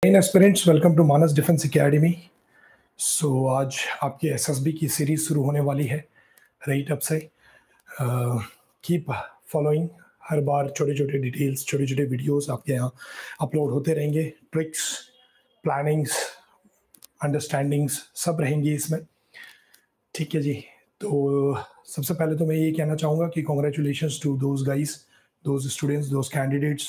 Aspirants welcome to Manas defence academy. So आज आपकी SSB की सीरीज शुरू होने वाली है राइट अब से। Keep following. हर बार छोटे छोटे डिटेल्स, छोटे छोटे वीडियोस आपके यहाँ अपलोड होते रहेंगे। ट्रिक्स, प्लानिंग्स, अंडरस्टैंडिंग्स सब रहेंगी इसमें। ठीक है जी। तो सबसे पहले तो मैं ये कहना चाहूँगा कि congratulations to those guys, those students, those candidates,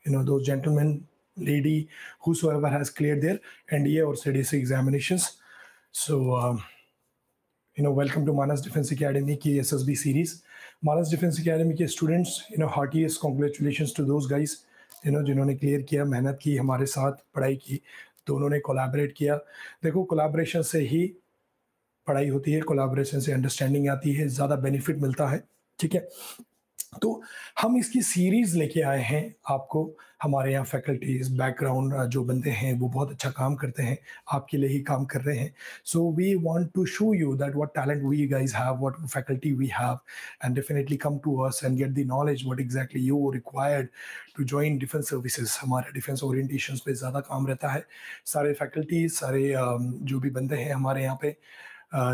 those gentlemen, lady, whosoever has cleared their NDA or CDC examinations. So welcome to Manas Defense Academy की SSB series. Manas Defense Academy के students, heartiest congratulations to those guys, जिन्होंने clear किया, मेहनत की, हमारे साथ पढ़ाई की, तो उन्होंने कोलैबोरेट किया। देखो, कोलैबोरेशन से ही पढ़ाई होती है, कोलैबोरेशन से अंडरस्टैंडिंग आती है, ज़्यादा बेनिफिट मिलता है। ठीक है, तो हम इसकी सीरीज लेके आए हैं आपको। हमारे यहाँ फैकल्टीज, बैकग्राउंड जो बंदे हैं वो बहुत अच्छा काम करते हैं, आपके लिए ही काम कर रहे हैं। So we want to show you that what talent we guys have, what faculty we have, and definitely come to us and get the knowledge what exactly you required to join defence services. हमारे defence orientation पे ज़्यादा काम रहता है। सारे faculties, सारे जो भी बंदे हैं हमारे यहाँ पे,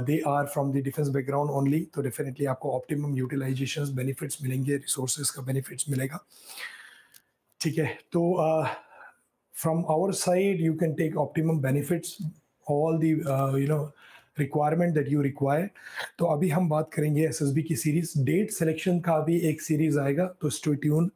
they are from the defense background only, तो definitely आपको optimum utilizations benefits मिलेंगे, resources का benefits मिलेगा। ठीक है, तो from our side you can take optimum benefits, all the requirement that you require। तो अभी हम बात करेंगे एसएसबी की सीरीज। डेट सिलेक्शन का भी एक सीरीज आएगा, तो स्टे ट्यून।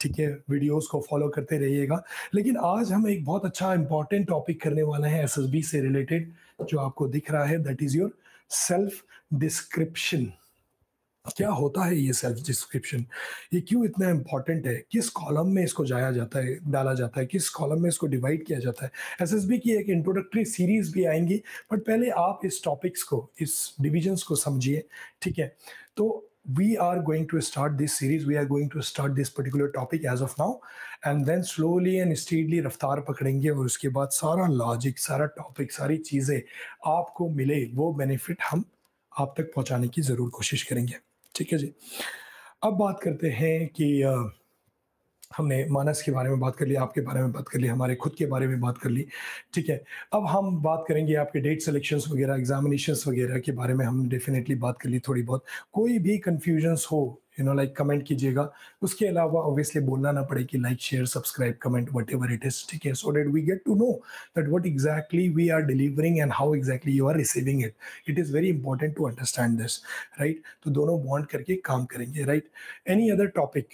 ठीक है, वीडियोस को फॉलो करते रहिएगा। लेकिन आज हम एक बहुत अच्छा इंपॉर्टेंट टॉपिक करने वाले हैं एसएसबी से रिलेटेड, जो आपको दिख रहा है, that is your self description. क्या होता है ये सेल्फ डिस्क्रिप्शन? ये क्यों इतना इंपॉर्टेंट है? किस कॉलम में इसको डाला जाता है, किस कॉलम में इसको डिवाइड किया जाता है? एसएसबी की एक इंट्रोडक्टरी सीरीज भी आएंगी, बट पहले आप इस टॉपिक्स को, इस डिविजन्स को समझिए। ठीक है, तो we are going to start this series, we are going to start this particular topic as of now, and then slowly and steadily रफ्तार पकड़ेंगे, और उसके बाद सारा लॉजिक, सारा टॉपिक, सारी चीज़ें आपको मिले, वो बेनिफिट हम आप तक पहुंचाने की ज़रूर कोशिश करेंगे। ठीक है जी। अब बात करते हैं कि हमने मानस के बारे में बात कर ली, आपके बारे में बात कर ली, हमारे खुद के बारे में बात कर ली। ठीक है, अब हम बात करेंगे आपके डेट सिलेक्शंस वगैरह, एग्जामिनेशंस वगैरह के बारे में हम डेफिनेटली बात कर ली थोड़ी बहुत। कोई भी कन्फ्यूजन्स हो, लाइक कमेंट कीजिएगा। उसके अलावा ऑब्वियसली बोलना ना पड़े कि like, share, subscribe, comment, whatever it is. ठीक है, so that we get to know that what exactly we are delivering and how exactly you are receiving it. It is very important to understand this, right? तो दोनों bond करके काम करेंगे, right? Any other topic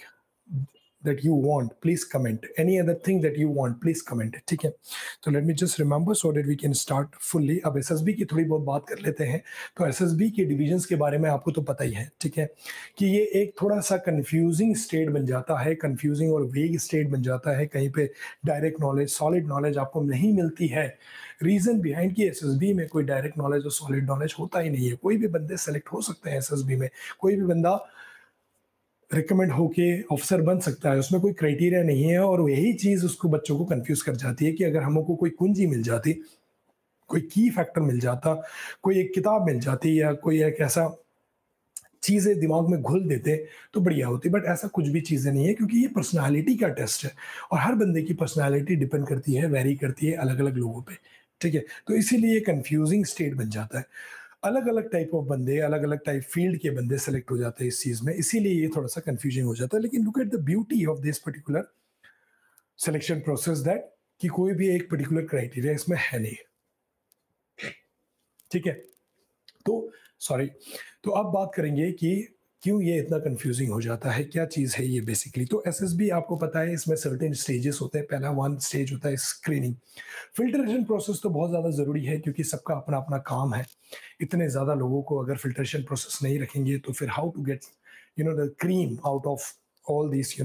that you want, please comment. Any other thing that you want, please comment. ठीक है, तो let me just remember so that we can start fully। अब SSB की थोड़ी बहुत बात कर लेते हैं। तो एसएसबी के डिविजन्स के बारे में आपको तो पता ही है, ठीक है, कि ये एक थोड़ा सा कंफ्यूजिंग स्टेट बन जाता है, कंफ्यूजिंग और वेग स्टेट बन जाता है। कहीं पे डायरेक्ट नॉलेज, सॉलिड नॉलेज आपको नहीं मिलती है। रीजन बिहाइंड कि एसएसबी में कोई डायरेक्ट नॉलेज और सॉलिड नॉलेज होता ही नहीं है। कोई भी बंदे सेलेक्ट हो सकते हैं एसएसबी में, कोई भी बंदा रिकमेंड होके ऑफिसर बन सकता है, उसमें कोई क्राइटेरिया नहीं है। और यही चीज़ उसको, बच्चों को कंफ्यूज कर जाती है कि अगर हमको कोई कुंजी मिल जाती, कोई की फैक्टर मिल जाता, कोई एक किताब मिल जाती, या कोई एक ऐसा चीज़ें दिमाग में घुल देते तो बढ़िया होती। बट ऐसा कुछ भी चीज़ें नहीं है, क्योंकि ये पर्सनालिटी का टेस्ट है, और हर बंदे की पर्सनालिटी डिपेंड करती है, वेरी करती है अलग अलग लोगों पे। ठीक है, तो इसीलिए कंफ्यूजिंग स्टेट बन जाता है। अलग अलग टाइप ऑफ बंदे, अलग अलग टाइप फील्ड के बंदे सेलेक्ट हो जाते हैं इस चीज़ में, इसीलिए ये थोड़ा सा कंफ्यूजिंग हो जाता है। लेकिन look at the beauty of this particular selection process, that कि कोई भी एक पर्टिकुलर क्राइटेरिया इसमें है नहीं। ठीक है, तो सॉरी, तो अब बात करेंगे कि क्यों ये इतना कंफ्यूजिंग हो जाता है, क्या चीज़ है ये बेसिकली। तो एसएसबी आपको पता है, इसमें सर्टेन स्टेजेस होते हैं। पहला वन स्टेज होता है स्क्रीनिंग। फिल्ट्रेशन प्रोसेस तो बहुत ज़्यादा ज़रूरी है, क्योंकि सबका अपना अपना काम है। इतने ज़्यादा लोगों को अगर फिल्ट्रेशन प्रोसेस नहीं रखेंगे, तो फिर how to get the cream out of all this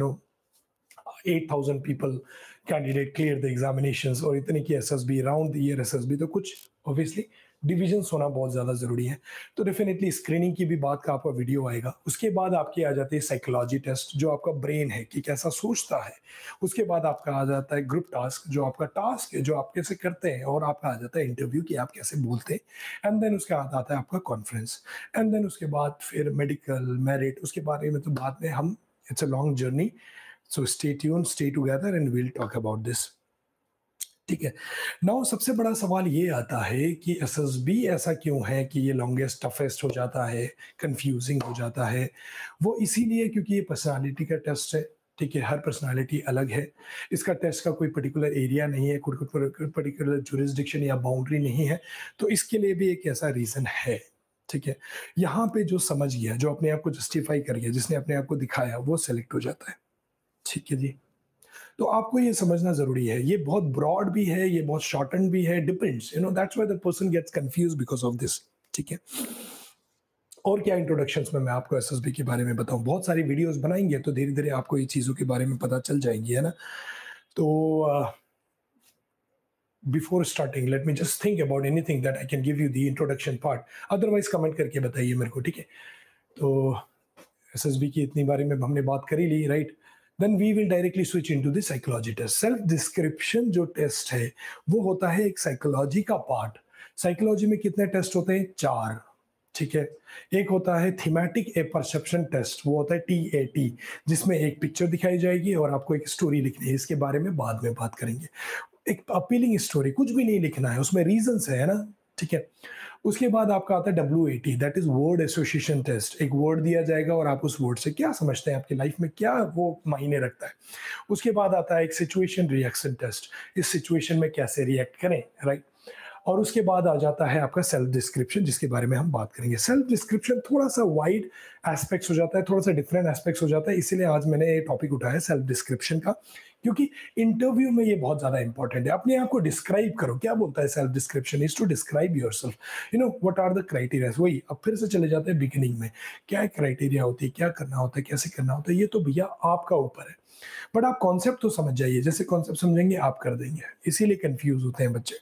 8,000 people candidate clear the examinations, और इतने की SSB, round the year SSB, तो कुछ ऑब्वियसली डिविजन्स होना बहुत ज़्यादा ज़रूरी है। तो डेफिनेटली स्क्रीनिंग की भी बात का आपका वीडियो आएगा। उसके बाद आपकी आ जाती है साइकोलॉजी टेस्ट, जो आपका ब्रेन है कि कैसा सोचता है। उसके बाद आपका आ जाता है ग्रुप टास्क, जो आपका टास्क है, जो आप कैसे करते हैं, और आपका आ जाता है इंटरव्यू कि आप कैसे बोलते हैं। एंड देन उसके बाद आता है आपका कॉन्फ्रेंस। एंड देन उसके बाद फिर मेडिकल, मेरिट, उसके बारे में तो बाद में हम, it's a long journey. So stay tuned, stay together, and we'll talk about this. ठीक है। नाउ सबसे बड़ा सवाल ये आता है कि एसएसबी ऐसा क्यों है कि ये लॉन्गेस्ट टफेस्ट हो जाता है, कंफ्यूजिंग हो जाता है? वो इसीलिए क्योंकि ये पर्सनैलिटी का टेस्ट है, ठीक है? हर पर्सनैलिटी अलग है। इसका टेस्ट का कोई पर्टिकुलर एरिया नहीं है, कोई पर्टिकुलर ज्यूरिसडिक्शन या बाउंड्री नहीं है, तो इसके लिए भी एक ऐसा रीज़न है, ठीक है? यहाँ पे जो समझ गया, जो अपने आप को जस्टिफाई कर गया, जिसने अपने आप को दिखाया, वो सेलेक्ट हो जाता है। ठीक है जी। तो आपको ये समझना ज़रूरी है, ये बहुत ब्रॉड भी है, ये बहुत शॉर्टन भी है, depends, that's why the person gets confused because of this, ठीक है? और क्या इंट्रोडक्शंस में मैं आपको एसएसबी के बारे में बताऊँ, बहुत सारी वीडियोज़ बनाएँगे तो धीरे-धीरे आपको ये चीज़ों के बारे में पता चल जाएँगी, है ना? तो before starting let me just think about anything that I can give you the introduction part, otherwise comment करके बताइए मेरे को, ठीक है? तो एसएसबी की इतनी बारे में हमने बात कर ही ली, right? Then we will directly switch into the psychology test. Self description जो टेस्ट है वो होता है एक साइकोलॉजी का पार्ट। साइकोलॉजी में कितने टेस्ट होते हैं? 4, ठीक है? एक होता है थीमेटिक ए परसेप्शन टेस्ट, वो होता है TAT, जिसमें एक पिक्चर दिखाई जाएगी और आपको एक स्टोरी लिखनी है। इसके बारे में बाद में बात करेंगे। एक अपीलिंग स्टोरी, कुछ भी नहीं लिखना है, उसमें रीजंस है ना, ठीक है? उसके बाद आपका आता है WAT, that is word association test. एक वर्ड दिया जाएगा और आप उस वर्ड से क्या समझते हैं, आपकी लाइफ में क्या वो मायने रखता है। उसके बाद आता है एक सिचुएशन रिएक्शन टेस्ट, इस सिचुएशन में कैसे रिएक्ट करें, राइट? और उसके बाद आ जाता है आपका सेल्फ डिस्क्रिप्शन, जिसके बारे में हम बात करेंगे। सेल्फ डिस्क्रिप्शन थोड़ा सा वाइड एस्पेक्ट्स हो जाता है, थोड़ा सा डिफरेंट एस्पेक्ट्स हो जाता है, इसीलिए आज मैंने ये टॉपिक उठाया सेल्फ डिस्क्रिप्शन का, क्योंकि इंटरव्यू में ये बहुत ज्यादा इंपॉर्टेंट है। अपने आप को डिस्क्राइब करो। क्या बोलता है self description? Is to describe yourself, what are the criteria. वही अब फिर से चले जाते हैं बिगिनिंग में, क्या क्राइटेरिया होती है, क्या करना होता है, कैसे करना होता है, ये तो भैया आपका ऊपर है, बट आप कॉन्सेप्ट तो समझ जाइए। जैसे कॉन्सेप्ट समझेंगे आप कर देंगे, इसीलिए कंफ्यूज होते हैं बच्चे,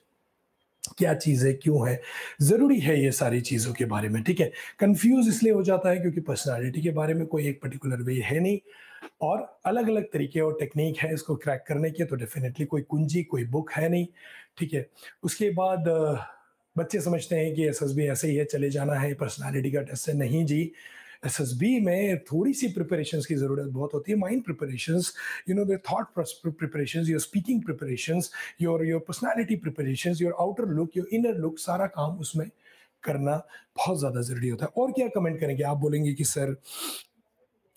क्या चीज़ है, क्यों है, ज़रूरी है ये सारी चीज़ों के बारे में, ठीक है? कंफ्यूज इसलिए हो जाता है क्योंकि पर्सनालिटी के बारे में कोई एक पर्टिकुलर वे है नहीं, और अलग-अलग तरीके और टेक्नीक है इसको क्रैक करने के, तो डेफिनेटली कोई कुंजी, कोई बुक है नहीं, ठीक है? उसके बाद बच्चे समझते हैं कि एसएसबी ऐसे ही है, चले जाना है, पर्सनालिटी का टेस्ट है। नहीं जी, एसएसबी में थोड़ी-सी प्रिपरेशंस की ज़रूरत बहुत होती है, mind preparations, the thought preparations, your speaking preparations, your personality preparations, your outer look, your inner look, सारा काम उसमें करना बहुत ज़्यादा ज़रूरी होता है। और क्या कमेंट करेंगे? आप बोलेंगे कि सर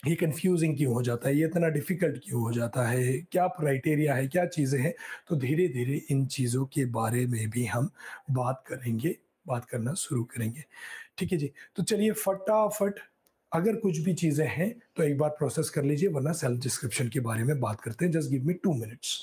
ये कंफ्यूजिंग क्यों हो जाता है, ये इतना डिफिकल्ट क्यों हो जाता है, क्या क्राइटेरिया है, क्या चीज़ें हैं? तो धीरे धीरे इन चीज़ों के बारे में भी हम बात करेंगे, बात करना शुरू करेंगे, ठीक है जी? तो चलिए फटाफट, अगर कुछ भी चीज़ें हैं तो एक बार प्रोसेस कर लीजिए, वरना सेल्फ डिस्क्रिप्शन के बारे में बात करते हैं। Just give me 2 minutes.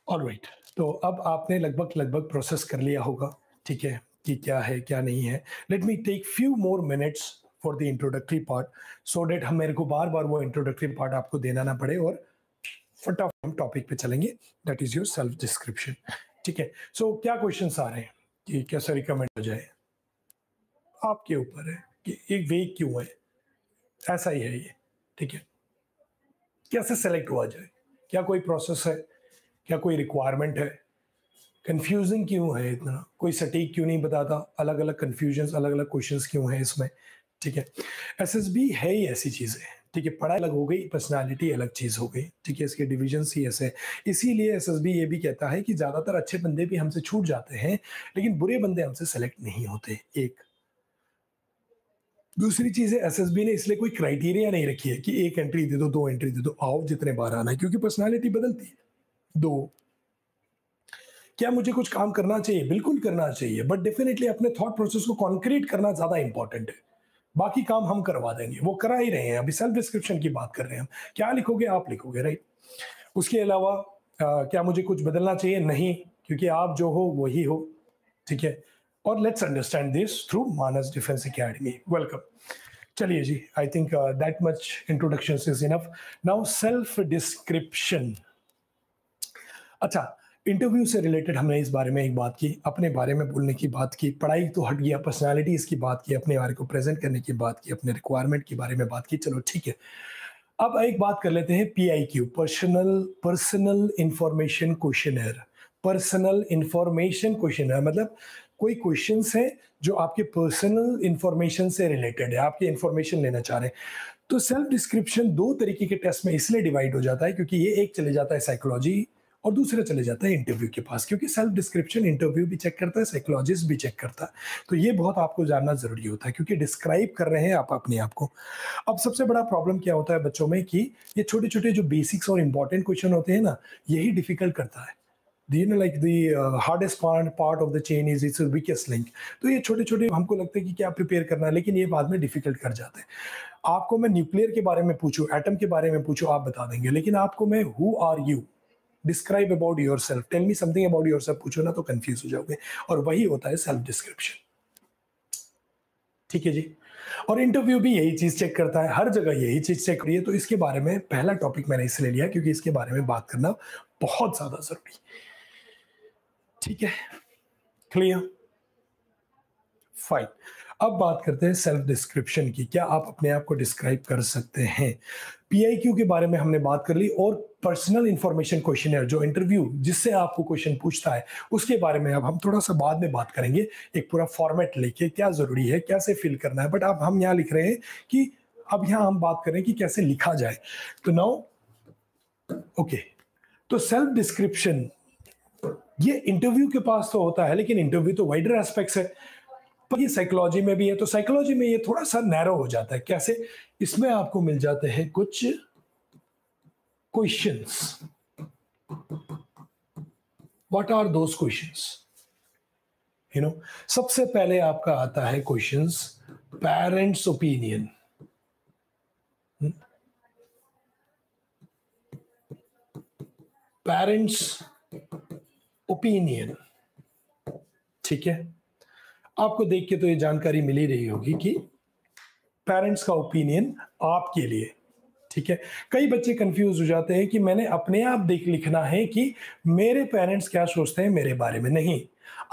Alright, तो अब आपने लगभग लगभग प्रोसेस कर लिया होगा, ठीक है, कि क्या है क्या नहीं है। Let me take few more minutes for the introductory part, so that हम मेरे को बार बार वो इंट्रोडक्टरी पार्ट आपको देना ना पड़े, और फटाफट हम टॉपिक पे चलेंगे, that is your self description, ठीक है? सो क्या क्वेश्चंस आ रहे हैं कि कैसे रिकमेंड हो जाए? आपके ऊपर है कि एक वे क्यों है, ऐसा ही है ये, ठीक है? कैसे सेलेक्ट हुआ जाए? क्या कोई प्रोसेस है? क्या कोई रिक्वायरमेंट है? कंफ्यूजिंग क्यों है इतना? कोई सटीक क्यों नहीं बताता? अलग-अलग कन्फ्यूजन्स, अलग-अलग क्वेश्चंस क्यों हैं इसमें? ठीक है? एसएसबी है ही ऐसी चीज़ है, ठीक है? पढ़ाई अलग हो गई, पर्सनैलिटी अलग चीज़ हो गई, ठीक है? इसके डिविजन्स ही ऐसे हैं। इसीलिए एसएसबी ये भी कहता है कि ज़्यादातर अच्छे बंदे भी हमसे छूट जाते हैं, लेकिन बुरे बंदे हमसे सेलेक्ट नहीं होते, एक। दूसरी चीज़ है, एसएसबी ने इसलिए कोई क्राइटेरिया नहीं रखी है कि 1 एंट्री दे दो, 2 एंट्री दे दो, आओ जितने बार आना है, क्योंकि पर्सनैलिटी बदलती है। 2, क्या मुझे कुछ काम करना चाहिए? बिल्कुल करना चाहिए, बट डेफिनिटली अपने थॉट प्रोसेस को कॉन्क्रीट करना ज़्यादा इंपॉर्टेंट है। बाकी काम हम करवा देंगे, वो करा ही रहे हैं। अभी सेल्फ डिस्क्रिप्शन की बात कर रहे हैं हम। क्या लिखोगे? आप लिखोगे, राइट? उसके अलावा क्या मुझे कुछ बदलना चाहिए? नहीं, क्योंकि आप जो हो वही हो, ठीक है? और let's understand this through Manas defence academy. Welcome. चलिए जी, I think that much introduction is enough. Now self description. अच्छा, इंटरव्यू से रिलेटेड हमने इस बारे में एक बात की, अपने बारे में बोलने की बात की, पढ़ाई तो हट गया, पर्सनैलिटीज़ की बात की, अपने बारे को प्रेज़ेंट करने की बात की, अपने रिक्वायरमेंट के बारे में बात की, चलो ठीक है। अब एक बात कर लेते हैं PIQ, personal information questionnaire. Personal information questionnaire मतलब कोई क्वेश्चंस हैं जो आपके पर्सनल इंफॉर्मेशन से रिलेटेड है, आपकी इंफॉर्मेशन लेना चाह रहे हैं। तो सेल्फ डिस्क्रिप्शन 2 तरीके के टेस्ट में इसलिए डिवाइड हो जाता है क्योंकि ये एक चले जाता है साइकोलॉजी और दूसरा चले जाता है इंटरव्यू के पास, क्योंकि सेल्फ डिस्क्रिप्शन इंटरव्यू भी चेक करता है, साइकोलॉजिस्ट भी चेक करता है। तो ये बहुत आपको जानना ज़रूरी होता है क्योंकि डिस्क्राइब कर रहे हैं आप अपने आप को। अब सबसे बड़ा प्रॉब्लम क्या होता है बच्चों में कि ये छोटे-छोटे जो बेसिक्स और इम्पोर्टेंट क्वेश्चन होते हैं ना, यही डिफ़िकल्ट करता है। You know like the hardest part of the chain is it's weakest link. तो ये छोटे-छोटे हमको लगता है कि क्या प्रिपेयर करना है, लेकिन ये बाद में डिफ़िकल्ट कर जाते हैं। आपको मैं न्यूक्लियर के बारे में पूछूँ, एटम के बारे में पूछूँ, आप बता देंगे, लेकिन आपको मैं who are you? Describe about yourself, tell me something about yourself पूछो ना तो कंफ्यूज हो जाओगे, और वही होता है सेल्फ डिस्क्रिप्शन। ठीक है जी। और इंटरव्यू भी यही चीज चेक करता है, हर जगह यही चीज चेक करी है। तो इसके बारे में पहला टॉपिक मैंने इसलिए लिया क्योंकि इसके बारे में बात करना बहुत ज्यादा जरूरी। ठीक है, क्लियर, फाइन। अब बात करते हैं सेल्फ डिस्क्रिप्शन की। क्या आप अपने आप को डिस्क्राइब कर सकते हैं? पीआईक्यू के बारे में हमने बात कर ली, और पर्सनल इंफॉर्मेशन क्वेश्चनर जो इंटरव्यू जिससे आपको क्वेश्चन पूछता है उसके बारे में अब हम थोड़ा सा बाद में बात करेंगे। एक पूरा फॉर्मेट लेके क्या जरूरी है, कैसे फिल करना है, बट अब हम यहाँ लिख रहे हैं कि अब यहाँ हम बात करें कि कैसे लिखा जाए। तो नाउ ओके, तो सेल्फ डिस्क्रिप्शन ये इंटरव्यू के पास तो होता है, लेकिन इंटरव्यू तो वाइडर एस्पेक्ट्स है, पर ये साइकोलॉजी में भी है। तो साइकोलॉजी में ये थोड़ा सा नैरो हो जाता है। कैसे? इसमें आपको मिल जाते हैं कुछ questions. What are those questions? You know, सबसे पहले आपका आता है questions parents opinion. Parents opinion, ठीक है। आपको देख के तो ये जानकारी मिल ही रही होगी कि पेरेंट्स का ओपिनियन आपके लिए, ठीक है। कई बच्चे कंफ्यूज हो जाते हैं कि मैंने अपने आप देख लिखना है कि मेरे पेरेंट्स क्या सोचते हैं मेरे बारे में। नहीं,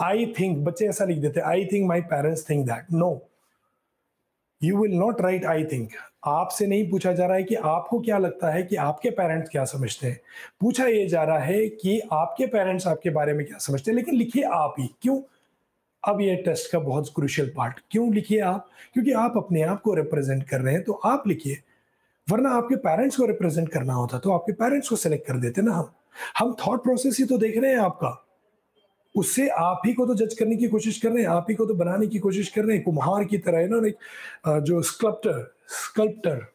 आई थिंक, बच्चे ऐसा लिख देते हैं, I think my parents think that. No, you will not write I think. आपसे नहीं पूछा जा रहा है कि आपको क्या लगता है कि आपके पेरेंट्स क्या समझते हैं, पूछा यह जा रहा है कि आपके पेरेंट्स आपके बारे में क्या समझते हैं। लेकिन लिखिए आप ही क्यों। अब ये टेस्ट का बहुत क्रूशियल पार्ट, क्यों लिखिए आप? क्योंकि आप अपने आप को रिप्रेजेंट कर रहे हैं, तो आप लिखिए। वरना आपके पेरेंट्स को रिप्रेजेंट करना होता तो आपके पेरेंट्स को सेलेक्ट कर देते ना। हम थॉट प्रोसेस ही तो देख रहे हैं आपका, उससे आप ही को तो जज करने की कोशिश कर रहे हैं, आप ही को तो बनाने की कोशिश कर रहे हैं, कुम्हार की तरह है ना, एक जो स्कल्प्टर स्कल्प्टर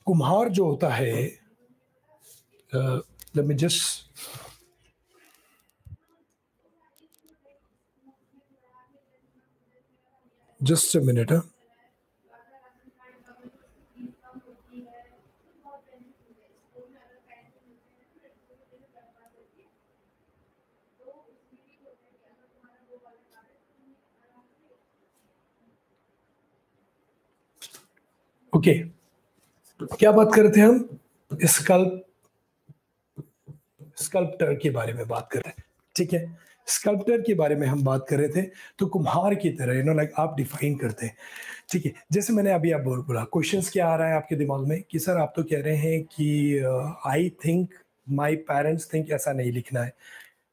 कुम्हार जो होता है, let me just a minute. Okay, क्या बात कर रहे थे हम? स्कल्प्टर के बारे में बात कर रहे हैं, ठीक है। स्कल्प्टर के बारे में हम बात कर रहे थे। तो कुम्हार की तरह, यू नो लाइक, आप डिफाइन करते हैं, ठीक है। जैसे मैंने अभी आप बोला, क्वेश्चंस क्या आ रहा है आपके दिमाग में कि सर आप तो कह रहे हैं कि I think my parents think, ऐसा नहीं लिखना है।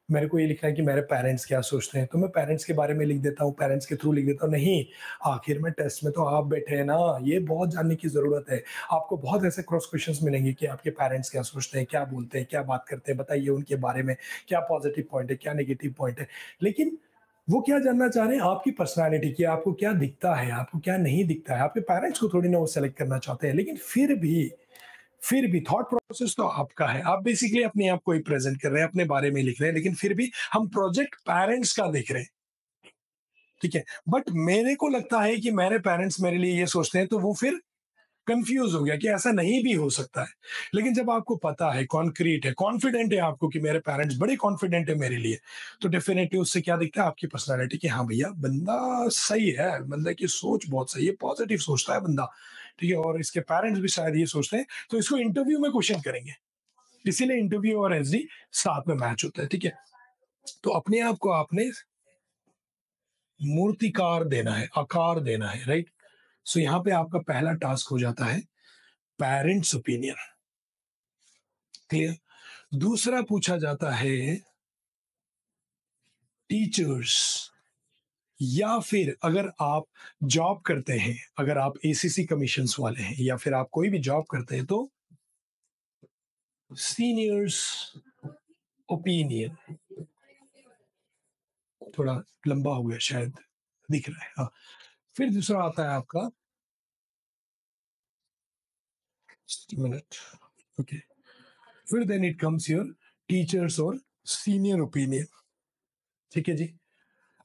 मेरे को ये लिखना है कि मेरे पेरेंट्स क्या सोचते हैं, तो मैं पेरेंट्स के बारे में लिख देता हूँ, पेरेंट्स के थ्रू लिख देता हूँ। नहीं, आखिर में टेस्ट में तो आप बैठे हैं ना, ये बहुत जानने की जरूरत है। आपको बहुत ऐसे क्रॉस क्वेश्चंस मिलेंगे कि आपके पेरेंट्स क्या सोचते हैं, क्या बोलते हैं, क्या बात करते हैं, बताइए उनके बारे में, क्या पॉजिटिव पॉइंट है, क्या नेगेटिव पॉइंट है। लेकिन वो क्या जानना चाह रहे हैं? आपकी पर्सनालिटी की, आपको क्या दिखता है, आपको क्या नहीं दिखता है। आपके पेरेंट्स को थोड़ी ना वो सेलेक्ट करना चाहते हैं। लेकिन फिर भी थॉट प्रोसेस तो आपका है। आप बेसिकली अपने आप को ही प्रेजेंट कर रहे हैं, अपने बारे में लिख रहे हैं, लेकिन फिर भी हम प्रोजेक्ट पेरेंट्स का देख रहे हैं, ठीक है। बट मेरे को लगता है कि मेरे पेरेंट्स मेरे लिए ये सोचते हैं, तो वो फिर कंफ्यूज हो गया कि ऐसा नहीं भी हो सकता है। लेकिन जब आपको पता है, कॉन्क्रीट है, कॉन्फिडेंट है आपको कि मेरे पेरेंट्स बड़े कॉन्फिडेंट है मेरे लिए, तो डेफिनेटली उससे क्या दिखता है? आपकी पर्सनालिटी कि हाँ भैया, बंदा सही है, बंदा की सोच बहुत सही है, पॉजिटिव सोचता है बंदा, ठीक है। और इसके पेरेंट्स भी शायद ये सोचते हैं, तो इसको इंटरव्यू में क्वेश्चन करेंगे। इसीलिए इंटरव्यू और एसडी साथ में मैच होता है, ठीक है। तो अपने आप को आपने मूर्तिकार देना है, आकार देना है, राइट। सो यहाँ पे आपका पहला टास्क हो जाता है पेरेंट्स ओपिनियन। क्लियर? दूसरा पूछा जाता है टीचर्स, या फिर अगर आप जॉब करते हैं, अगर आप एसीसी कमीशंस वाले हैं या फिर आप कोई भी जॉब करते हैं तो सीनियर्स ओपिनियन। थोड़ा लंबा हो गया शायद, दिख रहा है, हाँ। फिर दूसरा आता है आपका, मिनट, ओके, फिर then it comes your teachers और सीनियर ओपिनियन। ठीक है जी।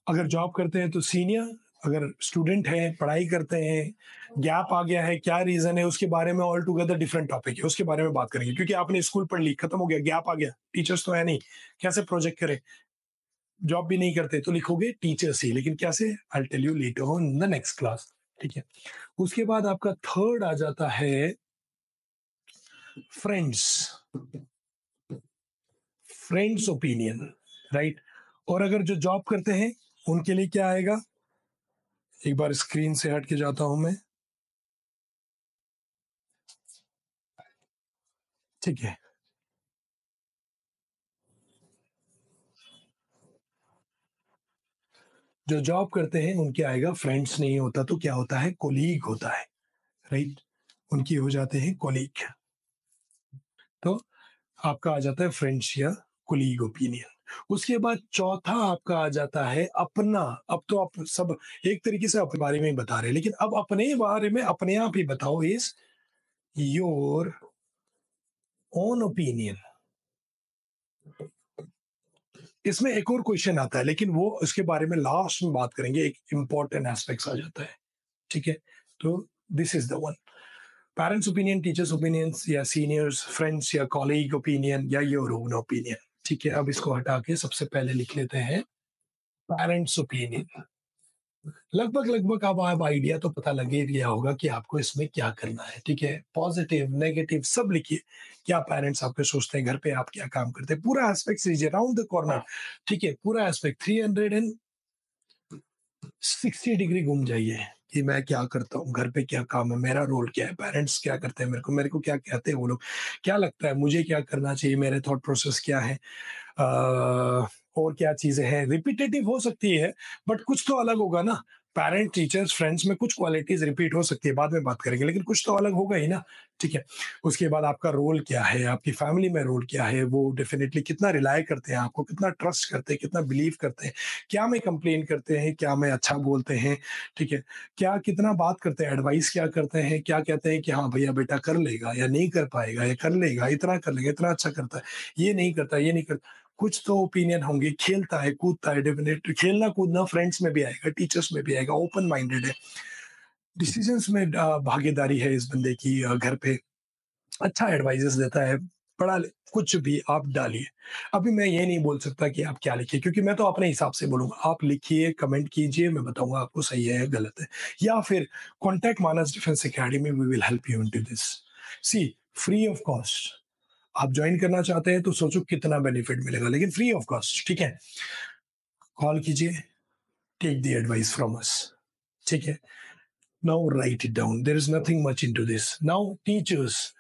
अगर जॉब करते हैं तो सीनियर, अगर स्टूडेंट है, पढ़ाई करते हैं, गैप आ गया है, क्या रीजन है, उसके बारे में ऑल टुगेदर डिफरेंट टॉपिक है, उसके बारे में बात करेंगे। क्योंकि आपने स्कूल पढ़ ली, खत्म हो गया, गैप आ गया, टीचर्स तो है नहीं, कैसे प्रोजेक्ट करें, जॉब भी नहीं करते तो लिखोगे टीचर्स ही, लेकिन कैसे, I tell you later on in the next class. ठीक है। उसके बाद आपका थर्ड आ जाता है फ्रेंड्स, फ्रेंड्स ओपिनियन, राइट। और अगर जो जॉब करते हैं उनके लिए क्या आएगा, एक बार स्क्रीन से हट के जाता हूं मैं। ठीक है। जो जॉब करते हैं उनके आएगा फ्रेंड्स, नहीं होता तो क्या होता है, कोलीग होता है, राइट। उनकी हो जाते हैं कोलीग। तो आपका आ जाता है फ्रेंड्स या कोलीग ओपिनियन। उसके बाद चौथा आपका आ जाता है अपना। अब तो आप सब एक तरीके से अपने बारे में ही बता रहे हैं, लेकिन अब अपने बारे में अपने आप ही बताओ, इज योर ओन ओपिनियन। इसमें एक और क्वेश्चन आता है, लेकिन वो उसके बारे में लास्ट में बात करेंगे, एक इंपॉर्टेंट एस्पेक्ट आ जाता है। ठीक है। तो this is the one, parents opinion, teachers opinions या सीनियर्स, फ्रेंड्स या कॉलीग ओपिनियन या योर ओन ओपिनियन। ठीक है। अब इसको हटा के सबसे पहले लिख लेते हैं पेरेंट्स ओपिनियन। लगभग लगभग अब आइडिया तो पता लग ही गया होगा कि आपको इसमें क्या करना है। ठीक है। पॉजिटिव नेगेटिव सब लिखिए, क्या पेरेंट्स आपके सोचते हैं, घर पे आप क्या काम करते हैं, पूरा एस्पेक्ट लीजिए, राउंड द कॉर्नर। ठीक है। पूरा एस्पेक्ट 360 डिग्री घूम जाइए कि मैं क्या करता हूँ, घर पे क्या काम है, मेरा रोल क्या है, पेरेंट्स क्या करते हैं, मेरे को क्या कहते हैं वो लोग, क्या लगता है मुझे क्या करना चाहिए, मेरे थॉट प्रोसेस क्या है, और क्या चीजें हैं। रिपीटेटिव हो सकती है बट कुछ तो अलग होगा ना। पेरेंट टीचर्स फ्रेंड्स में कुछ क्वालिटीज रिपीट हो सकती है, बाद में बात करेंगे, लेकिन कुछ तो अलग होगा ही ना। ठीक है। उसके बाद आपका रोल क्या है, आपकी फैमिली में रोल क्या है, वो डेफिनेटली कितना रिलाय करते हैं आपको, कितना ट्रस्ट करते हैं, कितना बिलीव करते हैं, क्या में कंप्लेन करते हैं, क्या में अच्छा बोलते हैं। ठीक है। क्या कितना बात करते हैं, एडवाइस क्या करते हैं, क्या कहते हैं कि हाँ भैया बेटा कर लेगा या नहीं कर पाएगा, या कर लेगा, इतना कर लेगा, इतना अच्छा करता है, ये नहीं करता, ये नहीं करता। कुछ तो ओपिनियन होंगे। खेलता है, कूदता है, डेफिनेटली खेलना कूदना फ्रेंड्स में भी आएगा, टीचर्स में भी आएगा, ओपन माइंडेड है, डिसीजंस में भागीदारी है इस बंदे की, घर पे अच्छा एडवाइजेस देता है, पढ़ा ले, कुछ भी आप डालिए। अभी मैं ये नहीं बोल सकता कि आप क्या लिखिए, क्योंकि मैं तो अपने हिसाब से बोलूंगा। आप लिखिए, कमेंट कीजिए, मैं बताऊंगा आपको सही है या गलत है। या फिर contact Manas defence academy, we will help you into this. See, free of cost. आप ज्वाइन करना चाहते हैं तो सोचो कितना बेनिफिट मिलेगा, लेकिन फ्री ऑफ कॉस्ट। ठीक है। कॉल कीजिए, take the advice from us. ठीक है। Now write it down, there is nothing much into this. Now teachers,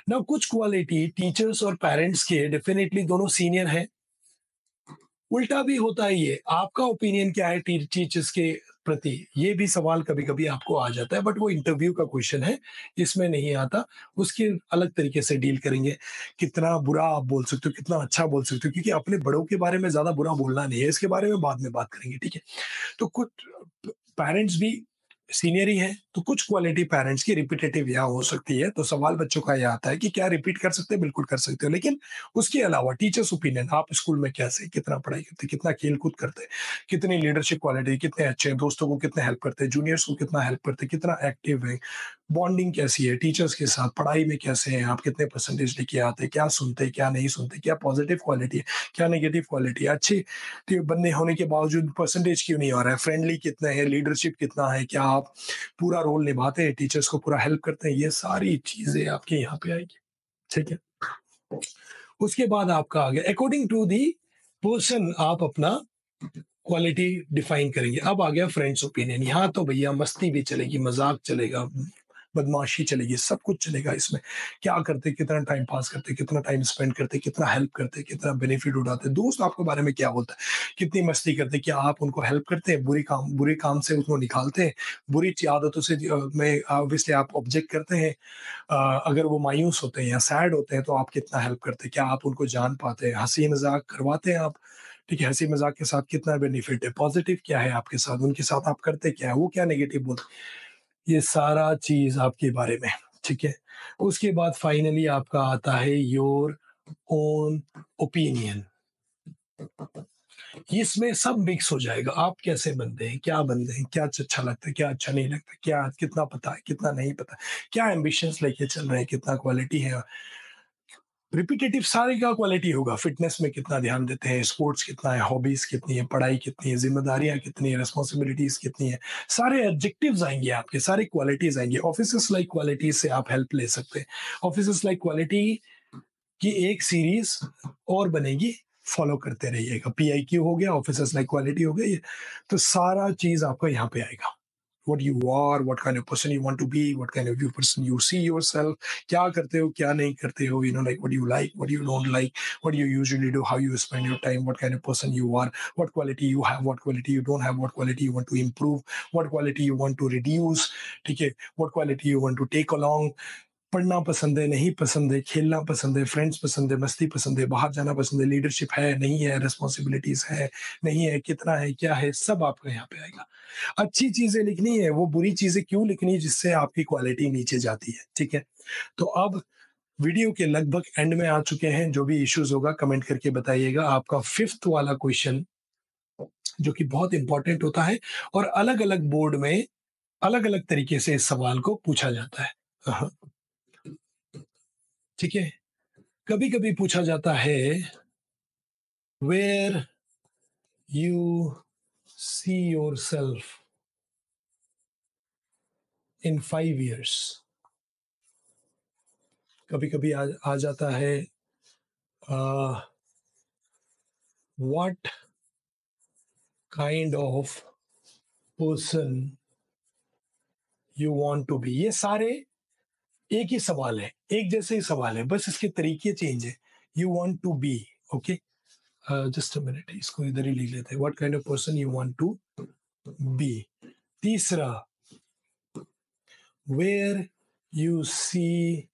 now कुछ क्वालिटी टीचर्स और पेरेंट्स के डेफिनेटली दोनों सीनियर हैं। उल्टा भी होता है, ये आपका ओपिनियन क्या है टीचर्स के प्रति, ये भी सवाल कभी कभी आपको आ जाता है, बट वो इंटरव्यू का क्वेश्चन है, इसमें नहीं आता। उसके अलग तरीके से डील करेंगे। कितना बुरा आप बोल सकते हो, कितना अच्छा बोल सकते हो, क्योंकि अपने बड़ों के बारे में ज्यादा बुरा बोलना नहीं है, इसके बारे में बाद में बात करेंगे। ठीक है। तो कुछ पेरेंट्स भी सीनियर ही है, तो कुछ क्वालिटी पेरेंट्स की रिपीटेटिव यहाँ हो सकती है। तो सवाल बच्चों का यह आता है कि क्या रिपीट कर सकते हैं, बिल्कुल कर सकते हो, लेकिन उसके अलावा टीचर्स ओपिनियन, आप स्कूल में कैसे, कितना पढ़ाई करते, कितना खेल कूद करते, कितनी लीडरशिप क्वालिटी, कितने अच्छे हैं, दोस्तों को कितना हेल्प करते हैं, जूनियर्स को कितना हेल्प करते हैं, कितना एक्टिव है, बॉन्डिंग कैसी है टीचर्स के साथ, पढ़ाई में कैसे हैं आप, कितने परसेंटेज लेके आते हैं, क्या सुनते, क्या नहीं सुनते, क्या पॉजिटिव क्वालिटी है, क्या नेगेटिव क्वालिटी है, अच्छे बनने होने के बावजूद परसेंटेज क्यों नहीं आ रहा है, फ्रेंडली कितने हैं, लीडरशिप कितना है, क्या आप पूरा रोल निभाते हैं, टीचर्स को पूरा हेल्प करते हैं, ये सारी चीजें आपके यहाँ पे आएगी। ठीक है। उसके बाद आपका आ गया अकॉर्डिंग टू दी पर्सन, आप अपना क्वालिटी डिफाइन करेंगे। अब आ गया फ्रेंड्स ओपिनियन। यहाँ तो भैया मस्ती भी चलेगी, मजाक चलेगा, बदमाशी चलेगी, सब कुछ चलेगा इसमें। क्या करते, कितना टाइम पास करते, कितना टाइम स्पेंड करते, कितना हेल्प करते, कितना बेनिफिट उठाते, दोस्त आपके बारे में क्या बोलता है, कितनी मस्ती करते, क्या आप उनको हेल्प करते हैं, बुरे काम से उनको निकालते हैं, बुरी आदतों से में ऑब्वियसली आप ऑब्जेक्ट करते हैं। अगर वो मायूस होते हैं या सैड होते हैं तो आप कितना हेल्प करते हैं, क्या आप उनको जान पाते हैं, हंसी मजाक करवाते हैं आप, ठीक है, हंसी मजाक के साथ कितना बेनिफिट है, पॉजिटिव क्या है आपके साथ, उनके साथ आप करते क्या है, वो क्या नेगेटिव बोलते, ये सारा चीज आपके बारे में, ठीक है। उसके बाद फाइनली आपका आता है योर ओन ओपिनियन। इसमें सब मिक्स हो जाएगा, आप कैसे बनते हैं, क्या बनते हैं, क्या अच्छा लगता है, क्या अच्छा नहीं लगता, क्या कितना पता है, कितना नहीं पता, क्या एम्बिशंस लेके चल रहे हैं, कितना क्वालिटी है, रिपीटेटिव सारे का क्वालिटी होगा, फिटनेस में कितना ध्यान देते हैं, स्पोर्ट्स कितना है, हॉबीज कितनी है, पढ़ाई कितनी है, जिम्मेदारियां कितनी है, रिस्पॉन्सिबिलिटीज कितनी है, सारे एडजेक्टिव्स आएंगे आपके, सारे क्वालिटीज आएंगे। ऑफिसर्स लाइक क्वालिटीज से आप हेल्प ले सकते हैं। ऑफिसर्स लाइक क्वालिटी की एक सीरीज और बनेगी, फॉलो करते रहिएगा। PIQ हो गया, ऑफिसर्स लाइक क्वालिटी हो गया, ये तो सारा चीज आपका यहाँ पे आएगा। what you are, what kind of person you want to be, what kind of you person you see yourself, क्या करते हो, क्या नहीं करते हो, like what you like, what you don't like, what you usually do, how you spend your time, what kind of person you are, what quality you have, what quality you don't have, what quality you want to improve, what quality you want to reduce, ठीक है, what quality you want to take along, पढ़ना पसंद है, नहीं पसंद है, खेलना पसंद है, फ्रेंड्स पसंद है, मस्ती पसंद है, बाहर जाना पसंद है, लीडरशिप है, नहीं है, रिस्पॉन्सिबिलिटीज है, नहीं है, कितना है, क्या है, सब आपको यहाँ पे आएगा। अच्छी चीजें लिखनी है, वो बुरी चीजें क्यों लिखनी है जिससे आपकी क्वालिटी नीचे जाती है, ठीक है। तो अब वीडियो के लगभग एंड में आ चुके हैं, जो भी इश्यूज होगा कमेंट करके बताइएगा। आपका 5th वाला क्वेश्चन जो कि बहुत इंपॉर्टेंट होता है और अलग अलग बोर्ड में अलग अलग तरीके से इस सवाल को पूछा जाता है। हाँ, ठीक है। कभी कभी पूछा जाता है where you see yourself in 5 years। कभी कभी आ जाता है what kind of person you want to be. ये सारे एक ही सवाल है, एक जैसे ही सवाल है, बस इसके तरीके चेंज है। You want to be, okay, just a minute, इसको इधर ही लिख लेते हैं। What kind of person you want to be. तीसरा, where you see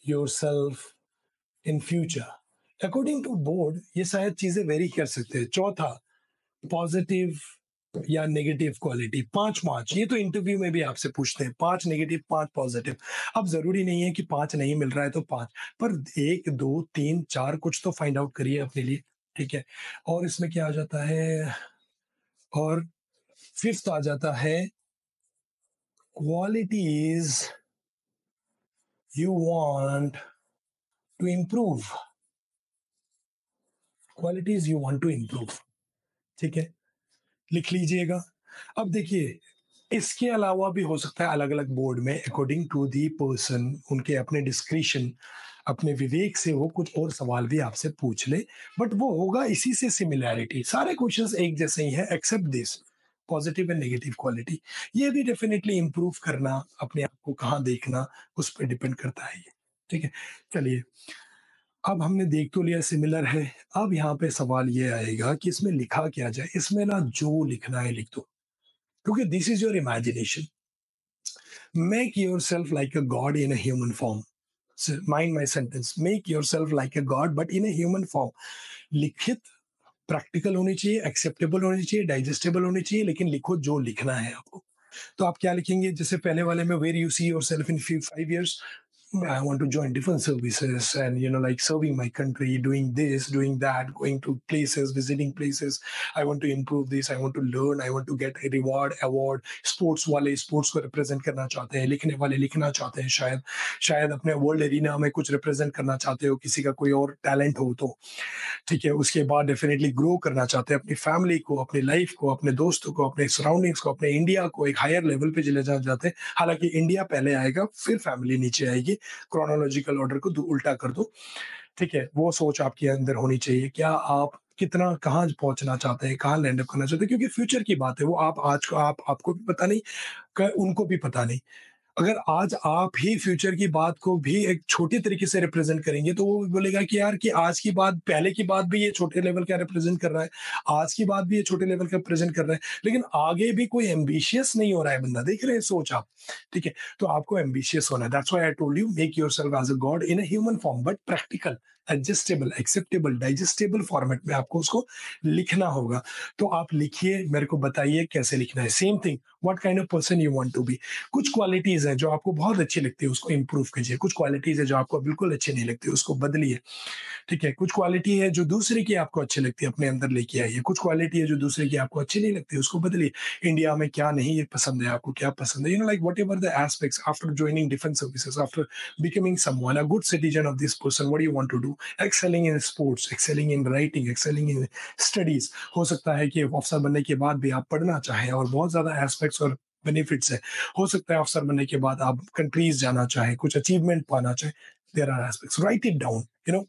yourself in future. According to board ये शायद चीजें वेरी कर सकते हैं। चौथा, पॉजिटिव या नेगेटिव क्वालिटी। 5 5, ये तो इंटरव्यू में भी आपसे पूछते हैं, 5 नेगेटिव 5 पॉजिटिव। अब जरूरी नहीं है कि 5 नहीं मिल रहा है तो 5, पर 1 2 3 4 कुछ तो फाइंड आउट करिए अपने लिए, ठीक है। और इसमें क्या आ जाता है, और 5th आ जाता है qualities you want to improve. Qualities you want to improve, ठीक है, लिख लीजिएगा। अब देखिए, इसके अलावा भी हो सकता है अलग अलग बोर्ड में अकॉर्डिंग टू दी पर्सन, उनके अपने डिस्क्रिशन, अपने विवेक से वो कुछ और सवाल भी आपसे पूछ ले, बट वो होगा इसी से सिमिलैरिटी। सारे क्वेश्चंस एक जैसे ही हैं except this, positive and negative quality. ये भी डेफिनेटली इंप्रूव करना, अपने आप को कहाँ देखना, उस पर डिपेंड करता है ये, ठीक है। चलिए, अब हमने देख तो लिया सिमिलर है। अब यहाँ पे सवाल ये आएगा कि इसमें लिखा क्या जाए। इसमें ना जो लिखना है लिख दो, क्योंकि this is your imagination. Make your self like a God in a human form. Mind my sentence, make your self like a God but in a human form. लिखित प्रैक्टिकल होनी चाहिए, एक्सेप्टेबल होनी चाहिए, डाइजेस्टेबल होनी चाहिए, लेकिन लिखो जो लिखना है आपको। तो आप क्या लिखेंगे, जैसे पहले वाले में, where you see yourself in 5 years, I want to join different services and like serving my country, doing this, doing that, going to places, visiting places. I want to improve this, I want to learn, I want to get a reward, award. Sports वाले sports को represent करना चाहते हैं, लिखने वाले लिखना चाहते हैं, शायद शायद अपने वर्ल्ड एरिना में कुछ रिप्रेजेंट करना चाहते हो, किसी का कोई और टैलेंट हो तो, ठीक है। उसके बाद डेफिनेटली ग्रो करना चाहते हैं अपनी फैमिली को, अपनी लाइफ को, अपने दोस्तों को, अपने सराउंडिंग्स को, अपने इंडिया को एक हायर लेवल पे ले जाना चाहते हैं। हालांकि इंडिया पहले आएगा, फिर फैमिली नीचे आएगी, क्रोनोलॉजिकल ऑर्डर को उल्टा कर दो, ठीक है। वो सोच आपके अंदर होनी चाहिए। क्या आप कितना कहाँ पहुंचना चाहते हैं, कहाँ लैंड अप करना चाहते हैं, क्योंकि फ्यूचर की बात है, वो आप आज को आपको भी पता नहीं, उनको भी पता नहीं। अगर आज आप ही फ्यूचर की बात को भी एक छोटे तरीके से रिप्रेजेंट करेंगे, तो वो बोलेगा कि यार कि आज की बात, पहले की बात भी ये छोटे लेवल का रिप्रेजेंट कर रहा है, आज की बात भी ये छोटे लेवल का प्रेज़ेंट कर रहा है, लेकिन आगे भी कोई एम्बिशियस नहीं हो रहा है बंदा, देख रहे हैं सोच आप, ठीक है? तो आपको एम्बिशियस होना है, that's why I told you make yourself as a God in a human form but practical, adjustable, acceptable, digestible format में आपको उसको लिखना होगा। तो आप लिखिए, मेरे को बताइए कैसे लिखना है। Same thing, what kind of person you want to be. कुछ क्वालिटीज़ हैं जो आपको बहुत अच्छी लगती है, उसको इम्प्रूव कीजिए। कुछ क्वालिटीज़ है जो आपको बिल्कुल अच्छी नहीं लगती, उसको बदलिए। ठीक है? कुछ क्वालिटी है जो दूसरे की आपको अच्छी लगती है, अपने अंदर लेके आइए। कुछ क्वालिटी है जो दूसरे की आपको अच्छी नहीं लगती, उसको बदलिए। इंडिया में क्या नहीं ये पसंद है आपको, क्या पसंद है? You know like whatever the aspects after joining defence services, after becoming someone a good citizen of this person, what do you want to do? Excelling in sports, excelling in writing, excelling in studies. हो सकता है कि अफ़सर बनने के बाद भी आप पढ़ना चाहें और बहुत ज़्यादा एस्पेक्ट्स और बेनिफिट्स हैं। हो सकता है अफ़सर बनने के बाद आप कंट्रीज़ जाना चाहें, कुछ अचीवमेंट पाना चाहें। There are aspects, write it down, you know.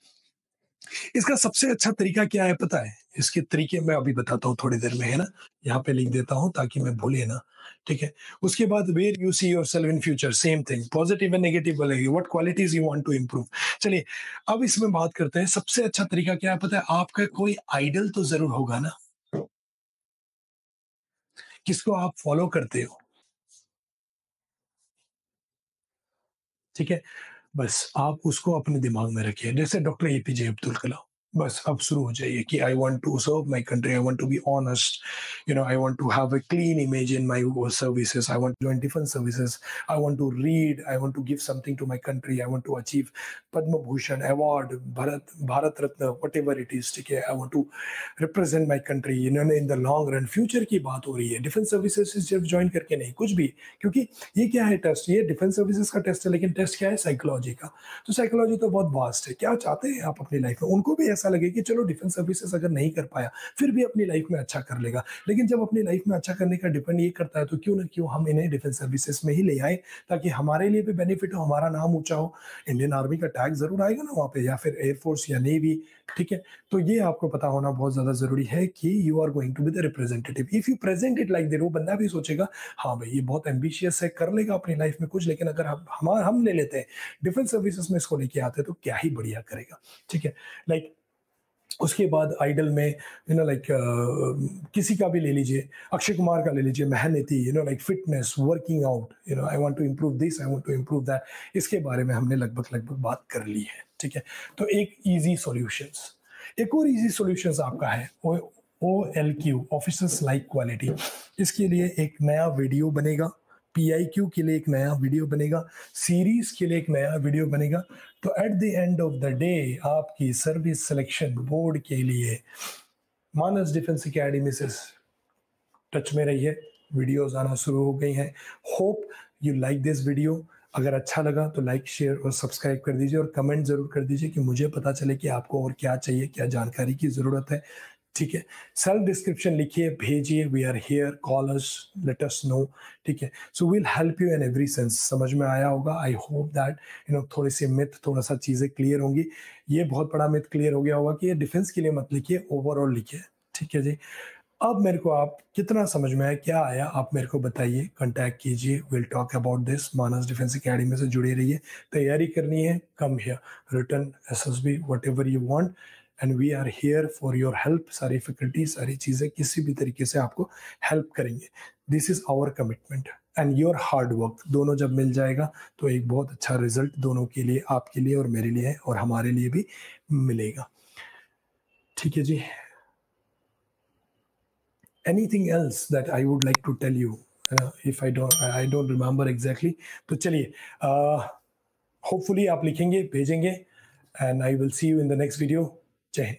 इसका सबसे अच्छा तरीका क्या है पता है? इसके तरीके मैं अभी बताता हूँ थोड़ी देर में, है ना? यहाँ पे लिख देता हूँ ताकि मैं भूले ना, ठीक है? उसके बाद where you see yourself in future, same thing, positive and negative बोलेंगे, what qualities you want to improve. चलिए, अब इसमें बात करते हैं, सबसे अच्छा तरीका क्या है पता है? आपका कोई आइडल तो ज़रूर होगा ना, जिसको आप फॉलो करते हो, ठीक है? बस आप उसको अपने दिमाग में रखिए। जैसे डॉक्टर एपीजे अब्दुल कलाम, बस अब शुरू हो जाइए कि I want to serve my country, I want to be honest, you know, I want to have a clean image in my services, I want to join defence services, I want to read, I want to give something to my country, I want to achieve Padma Bhushan award, Bharat Ratna, whatever it is, ठीक है? I want to represent my country, इन्होंने in the long run, future की बात हो रही है। Defence services सिर्फ join करके नहीं, कुछ भी, क्योंकि ये क्या है टेस्ट, ये डिफेंस सर्विसेज का टेस्ट है, लेकिन टेस्ट क्या है? साइकोलॉजी का। तो साइकोलॉजी तो बहुत वास्ट है। क्या चाहते हैं आप अपनी लाइफ में? उनको भी ऐसा लगे कि चलो डिफेंस सर्विसेज अगर नहीं कर पाया, फिर भी अपनी लाइफ में अच्छा कर लेगा। लेकिन जब अपनी लाइफ में अच्छा करने का डिपेंड ये करता है, तो क्यों ना क्यों हम इन्हें डिफेंस सर्विसेज में ही ले आए, ताकि हमारे लिए भी बेनिफिट हो, हमारा नाम ऊँचा हो। इंडियन आर्मी का टैग ज़रूर आएगा ना वहाँ पे, या फिर एयरफोर्स या नेवी, ठीक है? तो ये आपको पता होना बहुत ज़्यादा ज़रूरी है कि you are going to be the representative. If you present it like that, वो बंदा भी सोचेगा, हाँ भाई ये बहुत एम्बिशियस है, कर लेगा अपनी लाइफ में कुछ, लेकिन अगर हम ले लेते हैं डिफेंस सर्विसेज में, इसको लेके आते हैं, तो क्या ही बढ़िया करेगा, ठीक है? लाइक उसके बाद आइडल में, यू नो लाइक किसी का भी ले लीजिए, अक्षय कुमार का ले लीजिए, मेहनती, you know like fitness, working out, you know, I want to improve this, I want to improve that. इसके बारे में हमने लगभग लगभग बात कर ली है, ठीक है? तो एक ईजी सॉल्यूशंस, एक और ईजी सॉल्यूशंस आपका है, OLQ, ऑफिसर्स लाइक क्वालिटी। इसके लिए एक नया वीडियो बनेगा, PIQ के लिए एक नया वीडियो बनेगा, सीरीज के लिए एक नया वीडियो बनेगा। तो at the end of the day आपकी सर्विस सिलेक्शन बोर्ड के लिए मानस डिफेंस एकेडमी से टच में रहिए। वीडियोस आना शुरू हो गई हैं। Hope you like this video. अगर अच्छा लगा तो लाइक, शेयर और सब्सक्राइब कर दीजिए, और कमेंट ज़रूर कर दीजिए कि मुझे पता चले कि आपको और क्या चाहिए, क्या जानकारी की ज़रूरत है, ठीक है? सेल्फ डिस्क्रिप्शन लिखिए, भेजिए, we are here, call us, let us know, ठीक है? So we'll help you in every sense. समझ में आया होगा, I hope that, you know, थोड़ी सी मिथ, थोड़ा सा चीज़ें क्लियर होंगी। ये बहुत बड़ा मिथ क्लियर हो गया होगा कि ये डिफेंस के लिए मत लिखिए, ओवरऑल लिखिए, ठीक है जी? अब मेरे को आप कितना समझ में आया, क्या आया, आप मेरे को बताइए, कांटेक्ट कीजिए, will talk about this. Manas defence academy से जुड़े रहिए। तैयारी करनी है, come here, return, SSB, whatever you want, and we are here for your help. सारी फैकल्टी, सारी चीज़ें किसी भी तरीके से आपको हेल्प करेंगे। This is our commitment and your hard work, दोनों जब मिल जाएगा तो एक बहुत अच्छा रिजल्ट दोनों के लिए, आपके लिए और मेरे लिए, और हमारे लिए भी मिलेगा, ठीक है जी? Anything else that I would like to tell you, if I don't remember exactly, तो चलिए, होपफुली आप लिखेंगे, भेजेंगे, and I will see you in the next video. जय हिंद।